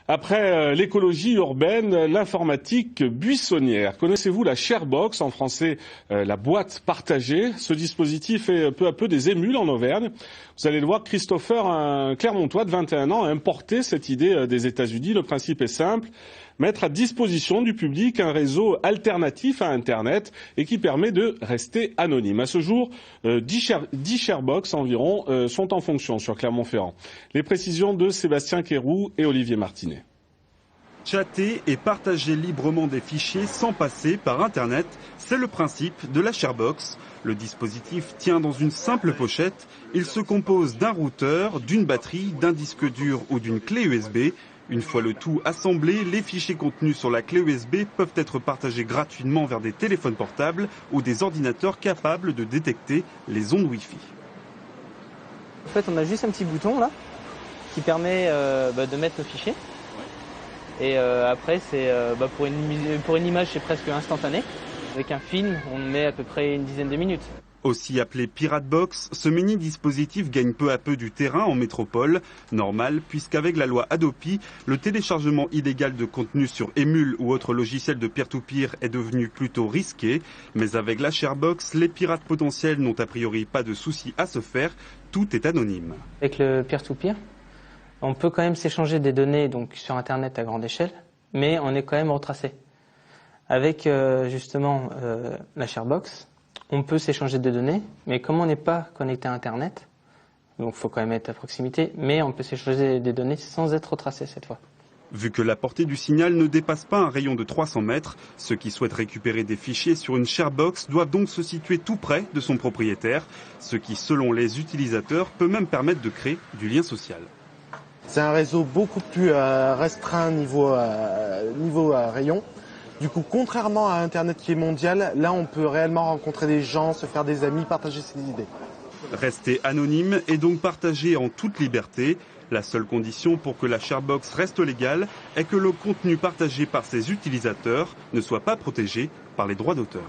Après l'écologie urbaine, l'informatique buissonnière. Connaissez-vous la Sharebox, en français la boîte partagée? Ce dispositif fait peu à peu des émules en Auvergne. Vous allez le voir, Christopher, un Clermontois de 21 ans, a importé cette idée des États-Unis. Le principe est simple, mettre à disposition du public un réseau alternatif à Internet et qui permet de rester anonyme. À ce jour, 10 Sharebox environ sont en fonction sur Clermont-Ferrand. Les précisions de Sébastien Quéroux et Olivier Martinet. Chatter et partager librement des fichiers sans passer par Internet, c'est le principe de la Sharebox. Le dispositif tient dans une simple pochette. Il se compose d'un routeur, d'une batterie, d'un disque dur ou d'une clé USB. Une fois le tout assemblé, les fichiers contenus sur la clé USB peuvent être partagés gratuitement vers des téléphones portables ou des ordinateurs capables de détecter les ondes Wi-Fi. En fait, on a juste un petit bouton là qui permet de mettre nos fichiers. Et après, c'est pour une image, c'est presque instantané. Avec un film, on met à peu près une dizaine de minutes. Aussi appelé Pirate Box, ce mini-dispositif gagne peu à peu du terrain en métropole. Normal, puisqu'avec la loi Hadopi, le téléchargement illégal de contenu sur Emule ou autres logiciels de peer-to-peer est devenu plutôt risqué. Mais avec la Sharebox, les pirates potentiels n'ont a priori pas de souci à se faire. Tout est anonyme. Avec le peer-to-peer, on peut quand même s'échanger des données donc sur Internet à grande échelle, mais on est quand même retracé. Avec justement la Sharebox, on peut s'échanger des données, mais comme on n'est pas connecté à Internet, donc il faut quand même être à proximité, mais on peut s'échanger des données sans être retracé cette fois. Vu que la portée du signal ne dépasse pas un rayon de 300 mètres, ceux qui souhaitent récupérer des fichiers sur une Sharebox doivent donc se situer tout près de son propriétaire, ce qui, selon les utilisateurs, peut même permettre de créer du lien social. C'est un réseau beaucoup plus restreint niveau rayon. Du coup, contrairement à Internet qui est mondial, là on peut réellement rencontrer des gens, se faire des amis, partager ses idées. Rester anonyme et donc partager en toute liberté. La seule condition pour que la Sharebox reste légale est que le contenu partagé par ses utilisateurs ne soit pas protégé par les droits d'auteur.